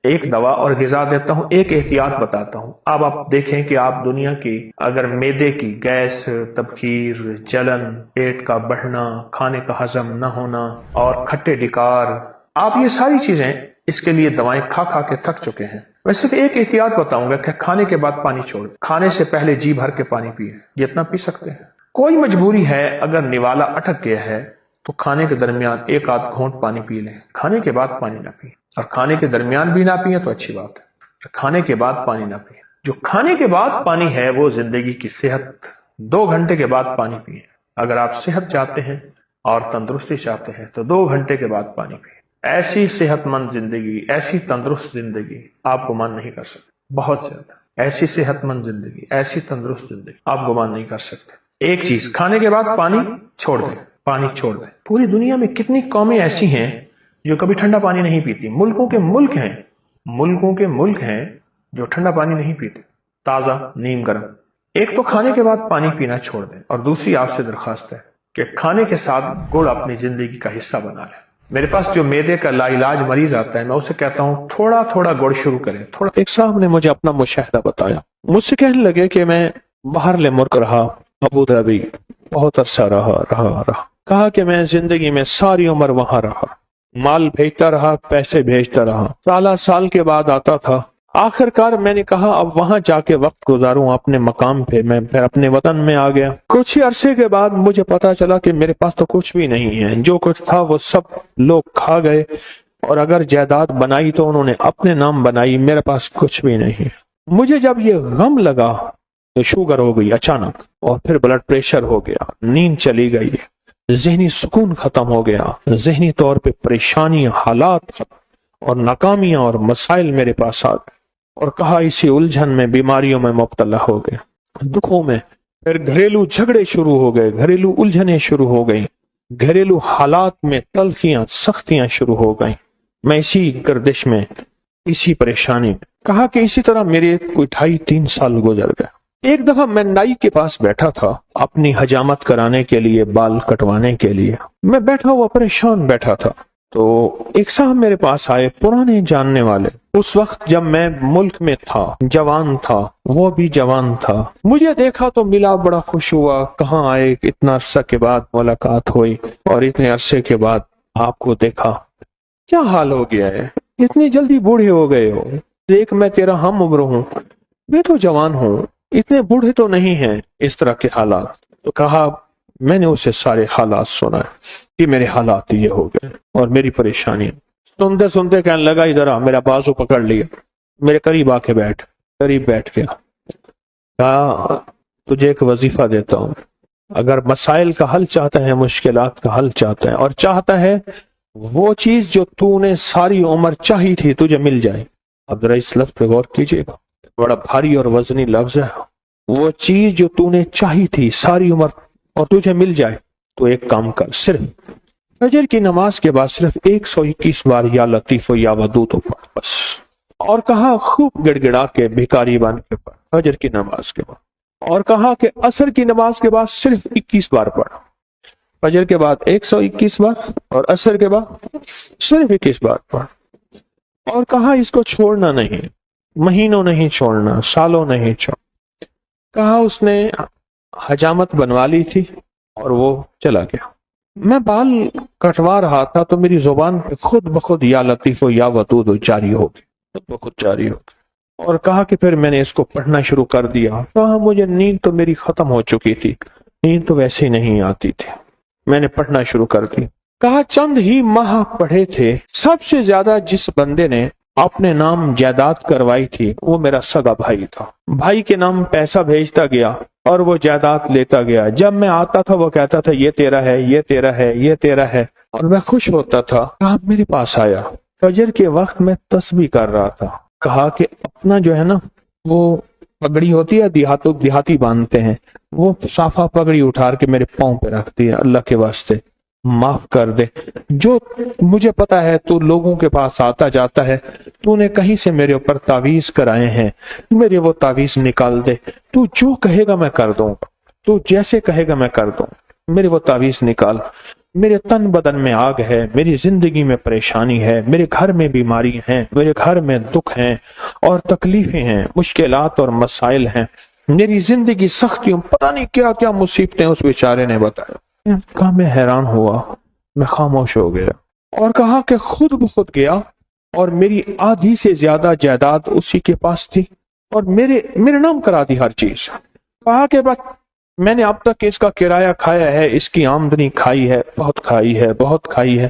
ایک دوا اور غذا دیتا ہوں، ایک احتیاط بتاتا ہوں۔ اب آپ دیکھیں کہ آپ دنیا کی اگر معدے کی گیس، تبخیر، جلن، پیٹ کا بڑھنا، کھانے کا ہضم نہ ہونا اور کھٹے ڈکار، آپ یہ ساری چیزیں اس کے لیے دوائیں کھا کھا کے تھک چکے ہیں۔ میں صرف ایک احتیاط بتاؤں گا کہ کھانے کے بعد پانی چھوڑ دیں، کھانے سے پہلے جی بھر کے پانی پیئے، جتنا پی سکتے ہیں۔ کوئی مجبوری ہے، اگر نوالا اٹک گیا ہے تو کھانے کے درمیان ایک آدھ گھونٹ پانی پی لیں، کھانے کے بعد پانی نہ پئیں، اور کھانے کے درمیان بھی نہ پئیں تو اچھی بات ہے، کھانے کے بعد پانی نہ پئیں۔ جو کھانے کے بعد پانی ہے وہ زندگی کی صحت، 2 گھنٹے کے بعد پانی پئیں۔ اگر آپ صحت چاہتے ہیں اور تندرستی چاہتے ہیں تو 2 گھنٹے کے بعد پانی پئیں۔ ایسی صحت مند زندگی، ایسی تندرست زندگی آپ گمان نہیں کر سکتے، بہت زیادہ ایسی صحت مند زندگی، ایسی تندرست زندگی آپ گمان نہیں کر سکتے۔ ایک چیز، کھانے کے بعد پانی چھوڑ دیں، پانی چھوڑ دیں۔ پوری دنیا میں کتنی قومیں ایسی ہیں جو کبھی ٹھنڈا پانی نہیں پیتی، ملکوں کے ملک ہیں جو ٹھنڈا پانی نہیں پیتے، تازہ نیم گرم۔ ایک تو کھانے کے بعد پانی پینا چھوڑ دیں، اور دوسری آپ سے درخواست ہے کہ کھانے کے ساتھ گڑ اپنی زندگی کا حصہ بنا لیں۔ میرے پاس جو معدے کا لا علاج مریض آتا ہے، میں اسے کہتا ہوں تھوڑا تھوڑا گڑ شروع کریں، تھوڑا۔ ایک صاحب نے مجھے اپنا مشاہدہ بتایا، مجھ سے کہنے لگے کہ میں باہر ملک رہا، ابو دھابی بہت عرصہ رہا۔ کہا کہ میں زندگی میں ساری عمر وہاں رہا، مال بھیجتا رہا، پیسے بھیجتا رہا، سال کے بعد آتا تھا۔ آخر کار میں نے کہا اب وہاں جا کے وقت گزاروں اپنے مقام پہ، میں پھر اپنے وطن میں آ گیا۔ کچھ ہی عرصے کے بعد مجھے پتا چلا کہ میرے پاس تو کچھ بھی نہیں ہے، جو کچھ تھا وہ سب لوگ کھا گئے، اور اگر جائیداد بنائی تو انہوں نے اپنے نام بنائی، میرے پاس کچھ بھی نہیں۔ مجھے جب یہ غم لگا تو شوگر ہو گئی اچانک، اور پھر بلڈ پریشر ہو گیا، نیند چلی گئی، ذہنی سکون ختم ہو گیا، ذہنی طور پہ پریشانی، حالات اور ناکامیاں اور مسائل میرے پاس آ گئے، اور کہا اسی الجھن میں، بیماریوں میں مبتلا ہو گئے، دکھوں میں۔ پھر گھریلو جھگڑے شروع ہو گئے، گھریلو الجھنیں شروع ہو گئیں، گھریلو حالات میں تلخیاں، سختیاں شروع ہو گئیں۔ میں اسی گردش میں، اسی پریشانی میں، کہا کہ اسی طرح میرے کوئی 2.5-3 سال گزر گئے۔ ایک دفعہ میں نائی کے پاس بیٹھا تھا اپنی حجامت کرانے کے لیے، بال کٹوانے کے لیے، میں بیٹھا ہوا پریشان بیٹھا تھا، تو ایک صاحب میرے پاس آئے، پرانے جاننے والے، اس وقت جب میں ملک میں تھا، جوان تھا، وہ بھی جوان تھا۔ مجھے دیکھا تو ملا، بڑا خوش ہوا، کہاں آئے، اتنا عرصہ کے بعد ملاقات ہوئی اور اتنے عرصے کے بعد آپ کو دیکھا، کیا حال ہو گیا ہے، اتنی جلدی بوڑھے ہو گئے ہو؟ دیکھ میں تیرا ہم عمر ہوں، میں تو جوان ہوں، اتنے بوڑھے تو نہیں ہیں، اس طرح کے حالات۔ تو کہا میں نے اسے سارے حالات سنا کہ میرے حالات یہ ہو گئے اور میری پریشانی۔ سنتے سنتے کہنے لگا ادھر آ، میرا بازو پکڑ لیا، میرے قریب آ کے قریب بیٹھ گیا، کہا تجھے ایک وظیفہ دیتا ہوں، اگر مسائل کا حل چاہتا ہے، مشکلات کا حل چاہتا ہے، اور چاہتا ہے وہ چیز جو تو نے ساری عمر چاہی تھی تجھے مل جائے۔ اب ذرا اس لفظ پہ غور کیجئے گا، بڑا بھاری اور وزنی لفظ ہے۔ وہ چیز جو تو نے چاہی تھی ساری عمر اور تجھے مل جائے، تو ایک کام کر، صرف فجر کی نماز کے بعد صرف 121 بار یا لطیف و یا ودود پڑھ بس۔ اور کہا خوب گڑ گڑا کے بھکاری بن کے پڑھ فجر کی نماز کے بعد، اور کہا کہ عصر کی نماز کے بعد صرف 21 بار پڑھ، فجر کے بعد 121 بار اور عصر کے بعد صرف 21 بار پڑھ، اور کہا اس کو چھوڑنا نہیں، مہینوں نہیں چھوڑنا، سالوں نہیں چھوڑنا۔ کہا اس نے حجامت بنوا لی تھی اور وہ چلا گیا۔ میں بال کٹوا رہا تھا تو میری زبان پہ خود بخود یا لطیف و یا ودود جاری ہو گئی، خود بخود جاری ہو گئی، اور کہا کہ پھر میں نے اس کو پڑھنا شروع کر دیا۔ کہا مجھے نیند تو میری ختم ہو چکی تھی، نیند تو ویسے ہی نہیں آتی تھی، میں نے پڑھنا شروع کر دی۔ کہا چند ہی ماہ پڑھے تھے، سب سے زیادہ جس بندے نے اپنے نام جائیداد کروائی تھی وہ میرا سگا بھائی تھا۔ بھائی کے نام پیسہ بھیجتا گیا اور وہ جائیداد لیتا گیا، جب میں آتا تھا وہ کہتا تھا یہ تیرا ہے، یہ تیرا ہے، یہ تیرا ہے، اور میں خوش ہوتا تھا۔ کہا میرے پاس آیا، فجر کے وقت میں تسبیح کر رہا تھا، کہا کہ اپنا جو ہے نا وہ پگڑی ہوتی ہے، دیہاتی باندھتے ہیں، وہ صافہ پگڑی اٹھا کے میرے پاؤں پہ رکھ دیا، اللہ کے واسطے معاف کر دے، جو مجھے پتا ہے تو لوگوں کے پاس آتا جاتا ہے، تو نے کہیں سے میرے اوپر تعویذ کرائے ہیں، میرے وہ تعویذ نکال دے، تو جو کہے گا میں کر دوں گا، تو جیسے کہے گا میں کر دوں، میرے وہ تعویذ نکال۔ میرے تن بدن میں آگ ہے، میری زندگی میں پریشانی ہے، میرے گھر میں بیماری ہیں، میرے گھر میں دکھ ہیں اور تکلیفیں ہیں، مشکلات اور مسائل ہیں، میری زندگی سختیوں، پتہ نہیں کیا کیا مصیبتیں اس بیچارے نے بتایا۔ کہا میں حیران ہوا، میں خاموش ہو گیا اور کہا کہ خود بخود گیا اور میری آدھی سے زیادہ جائیداد اسی کے پاس تھی اور میرے نام کرا دی ہر چیز۔ کہا کہ بس میں نے اب تک اس کا کرایہ کھایا ہے، اس کی آمدنی کھائی ہے، بہت کھائی ہے، بہت کھائی ہے،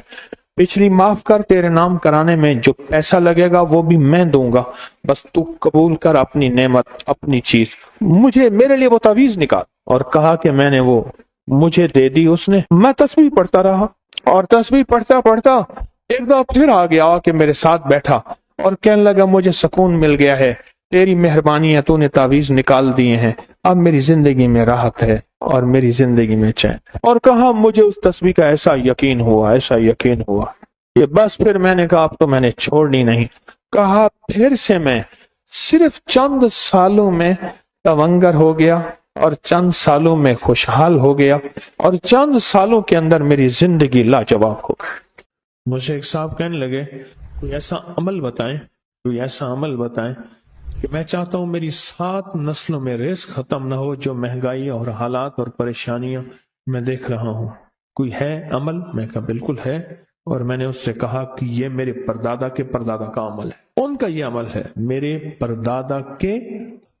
پچھلی معاف کر، تیرے نام کرانے میں جو پیسہ لگے گا وہ بھی میں دوں گا، بس تو قبول کر اپنی نعمت، اپنی چیز، میرے لیے وہ تعویذ نکال۔ اور کہا کہ میں نے وہ مجھے دے دی اس نے۔ میں تسبیح پڑھتا رہا اور تسبیح پڑھتا پڑھتا ایک دفعہ پھر آ گیا کہ میرے ساتھ بیٹھا اور کہنے لگا مجھے سکون مل گیا ہے، تیری مہربانی ہے، تو نے تعویذ نکال دیے ہیں، اب میری زندگی میں راحت ہے اور میری زندگی میں چین ہے۔ اور کہا مجھے اس تسبیح کا ایسا یقین ہوا، ایسا یقین ہوا کہ بس پھر میں نے کہا اب تو میں نے چھوڑنی نہیں۔ کہا پھر سے میں صرف چند سالوں میں تونگر ہو گیا اور چند سالوں میں خوشحال ہو گیا اور چند سالوں کے اندر میری زندگی لاجواب ہو گئی۔ مجھے ایک صاحب کہنے لگے کوئی ایسا عمل بتائیں، کوئی ایسا عمل بتائیں کہ میں چاہتا ہوں میری 7 نسلوں میں رزق ختم نہ ہو، جو مہنگائی اور حالات اور پریشانیاں میں دیکھ رہا ہوں، کوئی ہے عمل؟ میں کہا بالکل ہے، اور میں نے اس سے کہا کہ یہ میرے پردادا کے پردادا کا عمل ہے، ان کا یہ عمل ہے، میرے پردادا کے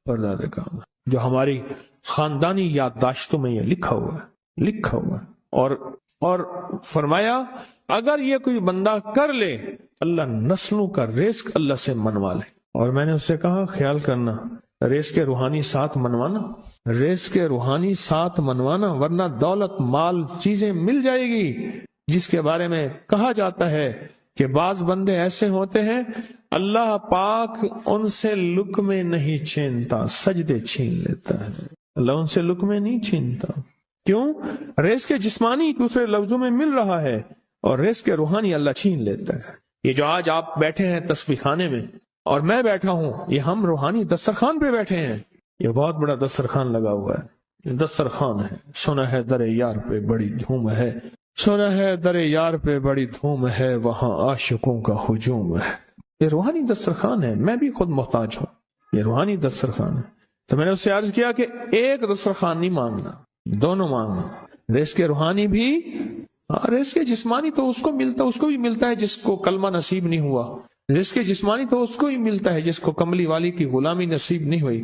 پردادا کا عمل، جو ہماری خاندانی یادداشتوں میں یہ لکھا ہوا ہے، لکھا ہوا ہے۔ اور فرمایا اگر یہ کوئی بندہ کر لے، اللہ نسلوں کا رزق اللہ سے منوا لے۔ اور میں نے اس سے کہا خیال کرنا، رزق روحانی ساتھ منوانا، رزق روحانی ساتھ منوانا، ورنہ دولت، مال، چیزیں مل جائے گی جس کے بارے میں کہا جاتا ہے کہ بعض بندے ایسے ہوتے ہیں اللہ پاک ان سے لقمے نہیں چھینتا، سجدے چھین لیتا ہے، اللہ ان سے لقمے نہیں چھینتا۔ کیوں؟ رزق جسمانی دوسرے لفظوں میں مل رہا ہے اور رزق روحانی اللہ چھین لیتا ہے۔ یہ جو آج آپ بیٹھے ہیں تسبیح خانے میں اور میں بیٹھا ہوں، یہ ہم روحانی دسترخوان پہ بیٹھے ہیں، یہ بہت بڑا دسترخوان لگا ہوا ہے، یہ دسترخوان ہے۔ سنا ہے در یار پہ بڑی دھوم ہے، سنا ہے در یار پہ بڑی دھوم ہے، وہاں عاشقوں کا ہجوم ہے۔ یہ روحانی دسترخوان ہے، میں بھی خود محتاج ہوں، یہ روحانی دسترخوان ہے۔ تو میں نے اس سے عرض کیا کہ ایک دسترخوان نہیں مانگنا، دونوں مانگنا، رزق روحانی بھی، رزق جسمانی تو اس کو بھی ملتا ہے جس کو کلمہ نصیب نہیں ہوا، رزق جسمانی تو اس کو ہی ملتا ہے جس کو کملی والی کی غلامی نصیب نہیں ہوئی،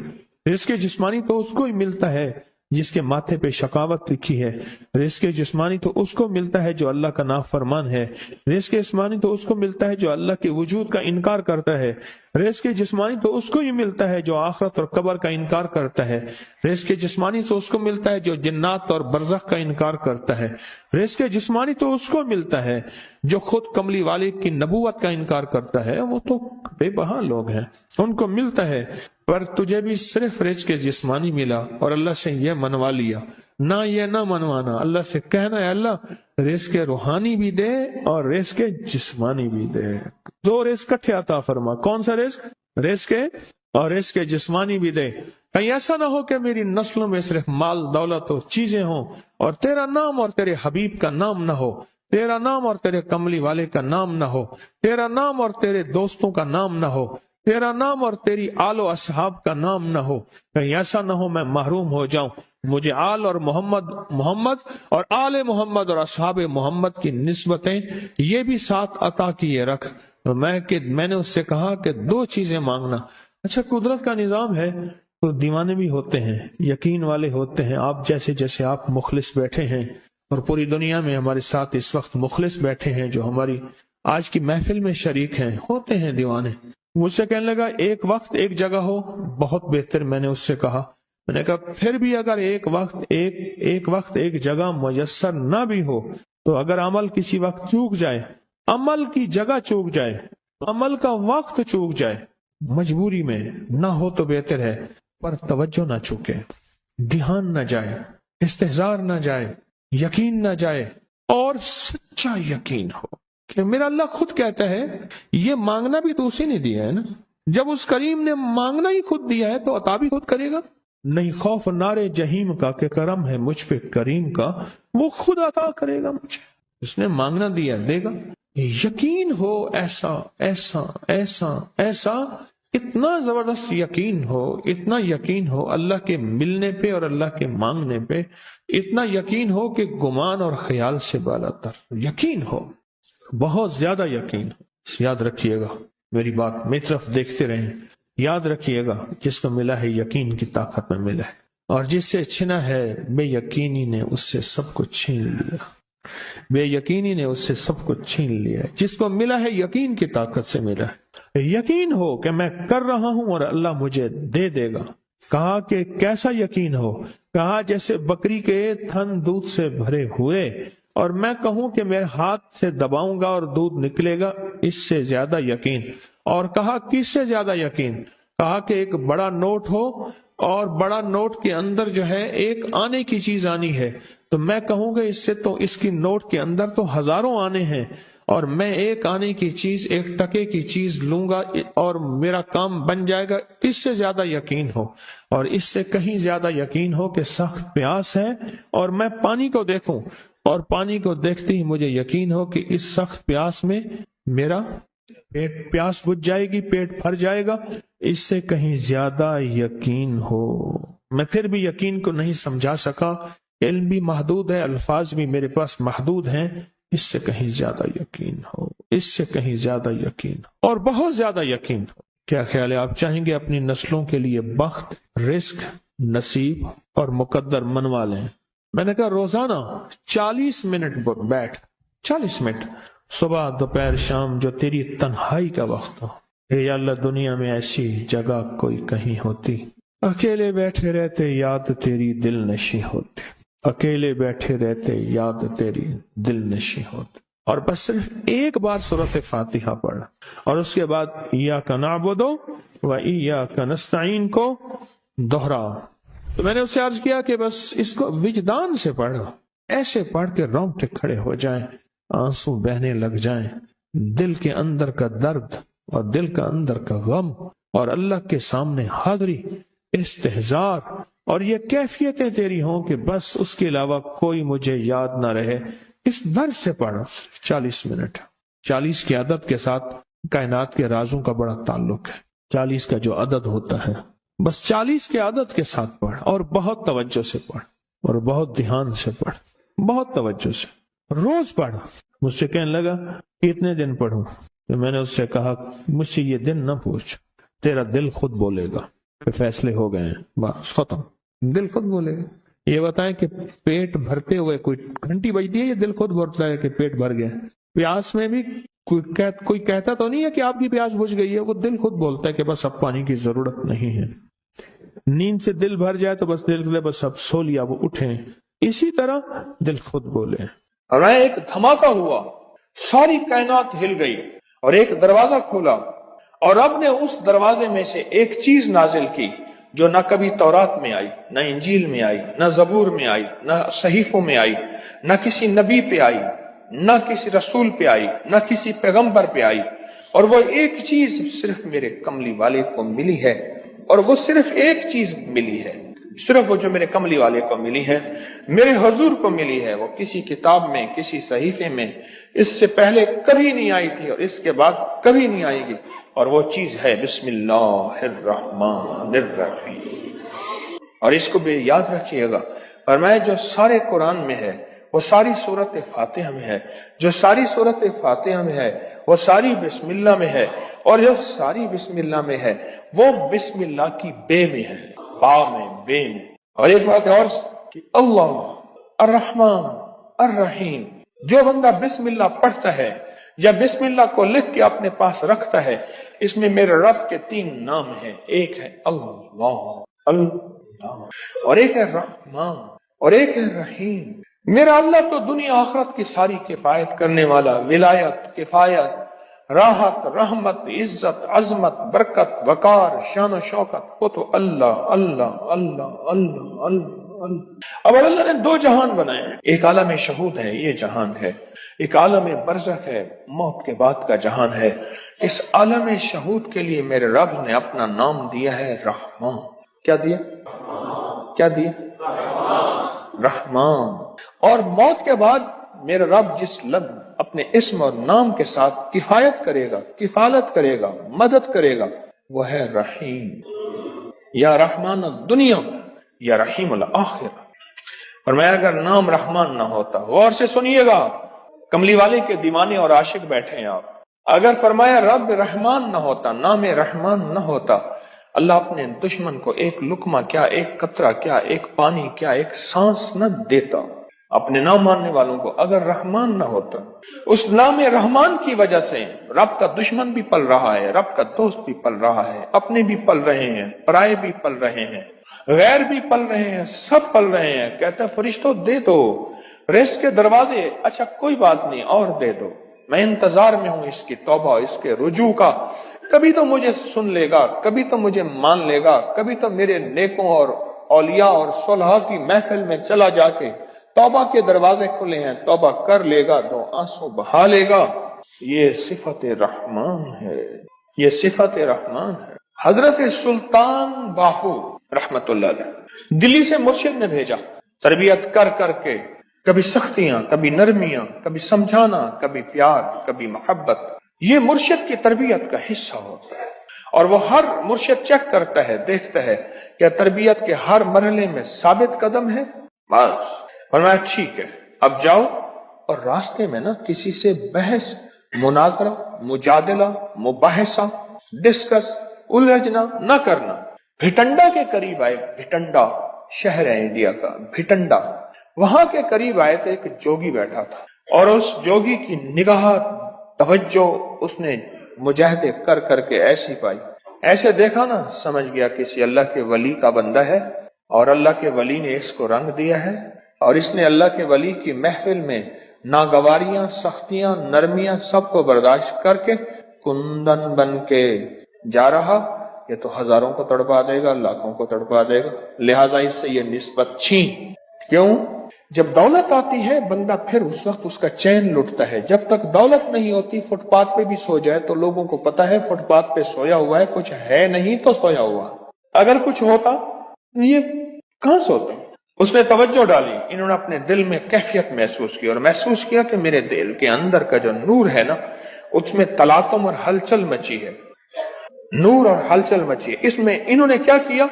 رزق جسمانی تو اس کو ہی ملتا ہے جس کے ماتھے پہ شقاوت لکھی ہے، رزق جسمانی تو اس کو ملتا ہے جو اللہ کا نافرمان ہے، رزق جسمانی تو اس کو ملتا ہے جو اللہ کے وجود کا انکار کرتا ہے، رزق جسمانی تو اس کو ہی ملتا ہے جو آخرت اور قبر کا انکار کرتا ہے، رزق جسمانی تو اس کو ملتا ہے جو جنات اور برزخ کا انکار کرتا ہے، رزق جسمانی تو اس کو ملتا ہے جو خود کملی والے کی نبوت کا انکار کرتا ہے، وہ تو بے بہا لوگ ہیں، ان کو ملتا ہے، پر تجھے بھی صرف رزق جسمانی ملا اور اللہ سے یہ منوا لیا، نہ یہ نہ منوانا، اللہ سے کہنا ہے اللہ رزق روحانی بھی دے اور رزق جسمانی بھی دے، 2 رزق اکٹھے عطا فرما۔ کون سا رزق؟ رزق اور رزق جسمانی بھی دے۔ کہیں ایسا نہ ہو کہ میری نسلوں میں صرف مال، دولت اور چیزیں ہوں اور تیرا نام اور تیرے حبیب کا نام نہ ہو، تیرا نام اور تیرے کملی والے کا نام نہ ہو، تیرا نام اور تیرے دوستوں کا نام نہ ہو، تیرا نام اور تیری آل و اصحاب کا نام نہ ہو، کہیں ایسا نہ ہو میں محروم ہو جاؤں، مجھے آل اور محمد اور آل محمد اور اصحاب محمد کی نسبتیں یہ بھی ساتھ عطا کیے رکھ۔ تو میں نے اس سے کہا کہ 2 چیزیں مانگنا۔ اچھا قدرت کا نظام ہے، تو دیوانے بھی ہوتے ہیں، یقین والے ہوتے ہیں، آپ جیسے آپ مخلص بیٹھے ہیں اور پوری دنیا میں ہمارے ساتھ اس وقت مخلص بیٹھے ہیں جو ہماری آج کی محفل میں شریک ہیں، ہوتے ہیں دیوانے۔ مجھ سے کہنے لگا ایک وقت ایک جگہ ہو بہت بہتر، میں نے اس سے کہا، میں نے کہا پھر بھی اگر ایک وقت ایک جگہ میسر نہ بھی ہو تو اگر عمل کسی وقت چوک جائے، عمل کی جگہ چوک جائے، عمل کا وقت چوک جائے، مجبوری میں نہ ہو تو بہتر ہے، پر توجہ نہ چوکے، دھیان نہ جائے، استحضار نہ جائے، یقین نہ جائے، اور سچا یقین ہو کہ میرا اللہ خود کہتا ہے یہ مانگنا بھی تو اسی نے دیا ہے نا، جب اس کریم نے مانگنا ہی خود دیا ہے تو عطا بھی خود کرے گا۔ نہیں خوف نارے جہیم کا کہ کرم ہے مجھ پہ کریم کا، وہ خود عطا کرے گا مجھے۔ اس نے مانگنا دیا دے گا. یقین ہو ایسا ایسا ایسا ایسا، اتنا زبردست یقین ہو، اتنا یقین ہو اللہ کے ملنے پہ اور اللہ کے مانگنے پہ، اتنا یقین ہو کہ گمان اور خیال سے بالا تر یقین ہو، بہت زیادہ یقین ہو. یاد رکھیے گا میری بات، میری طرف دیکھتے رہیں. یاد رکھیے گا جس کو ملا ہے یقین کی طاقت میں ملا ہے، اور جس سے چھنا ہے بے یقینی نے اس سے سب کچھ چھین لیا. بے یقینی نے اس سے سب کچھ چھین لیا. جس کو ملا ہے یقین کی طاقت سے ملا ہے. یقین ہو کہ میں کر رہا ہوں اور اللہ مجھے دے دے گا. کہا کہ کیسا یقین ہو؟ کہا جیسے بکری کے تھن دودھ سے بھرے ہوئے اور میں کہوں کہ میرے ہاتھ سے دباؤں گا اور دودھ نکلے گا، اس سے زیادہ یقین. اور کہا کس سے زیادہ یقین؟ کہا کہ ایک بڑا نوٹ ہو اور بڑا نوٹ کے اندر جو ہے ایک آنے کی چیز آنی ہے، تو میں کہوں گا اس سے تو اس کی نوٹ کے اندر تو ہزاروں آنے ہیں، اور میں ایک آنے کی چیز، ایک ٹکے کی چیز لوں گا اور میرا کام بن جائے گا. اس سے زیادہ یقین ہو، اور اس سے کہیں زیادہ یقین ہو کہ سخت پیاس ہے اور میں پانی کو دیکھوں، اور پانی کو دیکھتے ہی مجھے یقین ہو کہ اس سخت پیاس میں میرا پیاس بجھ جائے گی، پیٹ بھر جائے گا. اس سے کہیں زیادہ یقین ہو. میں پھر بھی یقین کو نہیں سمجھا سکا، علم بھی محدود ہے، الفاظ بھی میرے پاس محدود ہیں. اس سے کہیں زیادہ یقین ہو، اس سے کہیں زیادہ یقین ہو، اور بہت زیادہ یقین ہو. کیا خیال ہے؟ آپ چاہیں گے اپنی نسلوں کے لیے بخت، رزق، نصیب اور مقدر منوا لیں؟ میں نے کہا روزانہ 40 منٹ بیٹھ، 40 منٹ صبح دوپہر شام، جو تیری تنہائی کا وقت ہو. اے اللہ دنیا میں ایسی جگہ کوئی کہیں ہوتی، اکیلے بیٹھے رہتے یاد تیری دل نشی ہوتی، اکیلے بیٹھے رہتے یاد تیری دل نشی ہوتی. اور بس صرف ایک بار سورۃ فاتحہ پڑھا اور اس کے بعد ایاک نعبد و ایاک نستعین کو دوہرا. تو میں نے اسے عرض کیا کہ بس اس کو وجدان سے پڑھو، ایسے پڑھ کے رونگٹے کھڑے ہو جائیں، آنسو بہنے لگ جائیں، دل کے اندر کا درد اور دل کا اندر کا غم اور اللہ کے سامنے حاضری، استحضار اور یہ کیفیتیں تیری ہوں کہ بس اس کے علاوہ کوئی مجھے یاد نہ رہے. اس درد سے پڑھو 40 منٹ. 40 کی عدد کے ساتھ کائنات کے رازوں کا بڑا تعلق ہے. 40 کا جو عدد ہوتا ہے، بس 40 کے عدد کے ساتھ پڑھ، اور بہت توجہ سے پڑھ، اور بہت دھیان سے پڑھ، بہت توجہ سے روز پڑھ. مجھ سے کہنے لگا کتنے دن پڑھوں؟ تو میں نے اس سے کہا مجھ سے یہ دن نہ پوچھ، تیرا دل خود بولے گا کہ فیصلے ہو گئے ہیں، بس ختم. دل خود بولے گا. یہ بتائیں کہ پیٹ بھرتے ہوئے کوئی گھنٹی بجتی ہے، یہ دل خود بولتا ہے کہ پیٹ بھر گیا. پیاس میں بھی کوئی کہتا تو نہیں ہے کہ آپ کی پیاس بجھ گئی ہے، وہ دل خود بولتا ہے کہ بس اب پانی کی ضرورت نہیں ہے. نیند سے دل بھر جائے تو بس دل کے بس اب سو لیا، وہ اٹھیں. اسی طرح دل خود بولے. اور ایک دھماکہ ہوا، ساری کائنات ہل گئی اور ایک دروازہ کھولا، اور اب نے اس دروازے میں سے ایک چیز نازل کی جو نہ کبھی تورات میں آئی، نہ انجیل میں آئی، نہ زبور میں آئی، نہ صحیفوں میں آئی، نہ کسی نبی پہ آئی، نہ کسی رسول پہ آئی، نہ کسی پیغمبر پہ آئی. اور وہ ایک چیز صرف میرے کملی والے کو ملی ہے، اور وہ صرف ایک چیز ملی ہے، صرف وہ جو میرے کملی والے کو ملی ہے، میرے حضور کو ملی ہے. وہ کسی کتاب میں، کسی صحیفے میں اس سے پہلے کبھی نہیں آئی تھی اور اس کے بعد کبھی نہیں آئے گی. اور وہ چیز ہے بسم اللہ الرحمن الرحیم. اور اس کو بھی یاد رکھیے گا. اور میں جو سارے قرآن میں ہے وہ ساری سورۃ فاتحہ میں ہے، جو ساری سورۃ فاتحہ میں ہے وہ ساری بسم اللہ میں ہے، اور جو ساری بسم اللہ میں ہے وہ بسم اللہ کی بے میں ہے، با میں، بے میں. اور ایک بات اور کہ اللہ الرحمن الرحیم، جو بندہ بسم اللہ پڑھتا ہے یا بسم اللہ کو لکھ کے اپنے پاس رکھتا ہے، اس میں میرے رب کے 3 نام ہیں. ایک ہے اللہ، اور ایک ہے رحمان، اور ایک ہے رحیم. میرا اللہ تو دنیا آخرت کی ساری کفایت کرنے والا، ولایت، کفایت، راحت، رحمت، عزت، عظمت، برکت، وقار، شان و شوکت، وہ تو اللہ اللہ اللہ اللہ اللہ. اب اللہ نے 2 جہان بنائے ہیں، ایک عالم شہود ہے، یہ جہان ہے، ایک عالم برزخ ہے، موت کے بعد کا جہان ہے. اس عالم شہود کے لیے میرے رب نے اپنا نام دیا ہے رحمان. کیا دیا؟ کیا دیا؟ رحمان. اور موت کے بعد میرا رب جس لفظ اپنے اسم اور نام کے ساتھ کفایت کرے گا، کفالت کرے گا، مدد کرے گا، وہ ہے رحیم، یا رحمان الدنیا یا رحیم الآخرہ۔ فرمایا اگر نام رحمان نہ ہوتا، غور سے سنیے گا، کملی والے کے دیوانے اور عاشق بیٹھے ہیں آپ، اگر فرمایا رب رحمان نہ ہوتا، نام رحمان نہ ہوتا، اللہ اپنے دشمن کو ایک لقمہ کیا، ایک قطرہ کیا، ایک پانی کیا، ایک سانس نہ دیتا۔ اپنے نام ماننے والوں کو اگر رحمان نہ ہوتا، اس نام رحمان کی وجہ سے رب کا دشمن بھی پل رہا ہے، رب کا دوست بھی پل رہا ہے، اپنے بھی پل رہے ہیں، پرائے بھی پل رہے ہیں، غیر بھی پل رہے ہیں، سب پل رہے ہیں۔ کہتا ہے فرشتوں دے دو رزق کے دروازے، اچھا کوئی بات نہیں اور دے دو، میں انتظار میں ہوں اس کی توبہ، اس کے رجوع کا، کبھی تو مجھے سن لے گا، کبھی تو مجھے مان لے گا، کبھی تو میرے نیکوں اور اولیاء اور صلحاء کی محفل میں چلا جا کے توبہ کے دروازے کھلے ہیں، توبہ کر لے گا، دو آنسو بہا لے گا۔ یہ صفت رحمان ہے، یہ صفت رحمان ہے۔ حضرت سلطان باہو رحمت اللہ علیہ دلی سے مرشد نے بھیجا، تربیت کر کر کے، کبھی سختیاں، کبھی نرمیاں، کبھی سمجھانا، کبھی پیار، کبھی محبت، یہ مرشد کی تربیت کا حصہ ہوتا ہے۔ اور وہ ہر مرشد چیک کرتا ہے، دیکھتا ہے کہ تربیت کے ہر مرحلے میں ثابت قدم ہے، بس فرمایا ٹھیک ہے اب جاؤ، اور راستے میں نا کسی سے بحث، مناظرہ، مجادلہ، مباحثہ، ڈسکس، الجھنا نہ کرنا۔ بھٹنڈا کے قریب آئے، بھٹنڈا شہر ہے انڈیا کا، بھٹنڈا، وہاں کے قریب آئے تو ایک جوگی بیٹھا تھا، اور اس جوگی کی نگاہ توجہ اس نے مجاہدے کر کر کے ایسی پائی، ایسے دیکھا نا سمجھ گیا کسی اللہ کے ولی کا بندہ ہے، اور اللہ کے ولی نے اس کو رنگ دیا ہے، اور اس نے اللہ کے ولی کی محفل میں ناگواریاں، سختیاں، نرمیاں سب کو برداشت کر کے کندن بن کے جا رہا، یہ تو ہزاروں کو تڑپا دے گا، لاکھوں کو تڑپا دے گا، لہذا اس سے یہ نسبت چھین۔ کیوں؟ جب دولت آتی ہے بندہ پھر اس وقت اس کا چین لٹتا ہے، جب تک دولت نہیں ہوتی فٹ پاتھ پہ بھی سو جائے تو لوگوں کو پتا ہے فٹ پاتھ پہ سویا ہوا ہے، کچھ ہے نہیں تو سویا ہوا، اگر کچھ ہوتا یہ کہاں سوتا؟ اس نے توجہ ڈالی، انہوں نے اپنے دل میں کیفیت محسوس کی، اور محسوس کیا کہ میرے دل کے اندر کا جو نور ہے نا اس میں تلاطم اور ہلچل مچی ہے، نور اور ہلچل مچی ہے۔ اس میں انہوں نے کیا کیا،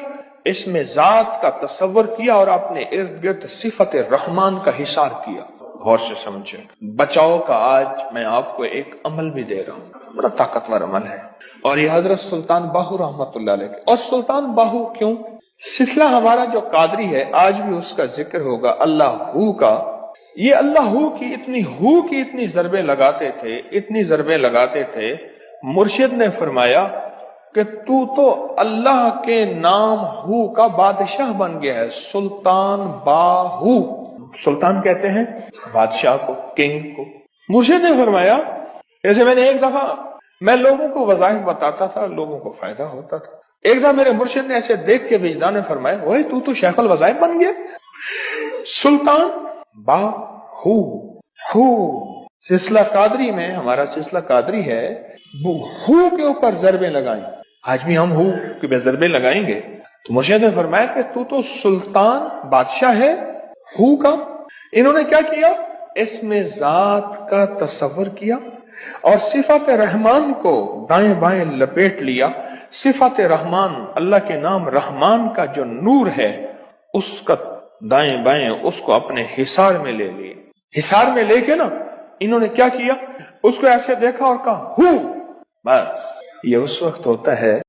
اس میں ذات کا تصور کیا اور اپنے ارد گرد صفت رحمان کا حصار کیا۔ غور سے سمجھے، بچاؤ کا آج میں آپ کو ایک عمل بھی دے رہا ہوں، بڑا طاقتور عمل ہے، اور یہ حضرت سلطان باہو رحمت اللہ علیہ۔ اور سلطان باہو کیوں؟ سلسلہ ہمارا جو قادری ہے آج بھی اس کا ذکر ہوگا، اللہ ہو کا، یہ اللہ ہو کی اتنی ضربیں لگاتے تھے، اتنی ضربیں لگاتے تھے، مرشد نے فرمایا کہ تو اللہ کے نام ہو کا بادشاہ بن گیا ہے، سلطان باہو، سلطان کہتے ہیں بادشاہ کو، کنگ کو۔ مرشد نے فرمایا، جیسے میں نے ایک دفعہ میں لوگوں کو وظائف بتاتا تھا، لوگوں کو فائدہ ہوتا تھا، ایک دفعہ میرے مرشد نے ایسے دیکھ کے وجدان نے فرمایا، وہی تو شیخ الوظائف بن گیا، سلطان باہو، ہو سلسلہ قادری میں، ہمارا سلسلہ قادری ہے، ہو کے اوپر ضربیں لگائیں، آج بھی ہم ہو کے ضربیں لگائیں گے۔ تو مرشد نے فرمایا کہ تو سلطان بادشاہ ہے ہو کا۔ انہوں نے کیا کیا، اس میں ذات کا تصور کیا اور صفت رحمان کو دائیں بائیں لپیٹ لیا۔ صفت رحمان، اللہ کے نام رحمان کا جو نور ہے اس کا دائیں بائیں اس کو اپنے حصار میں لے لیے، حصار میں لے کے نا انہوں نے کیا کیا، اس کو ایسے دیکھا اور کہا ہو، بس یہ اس وقت ہوتا ہے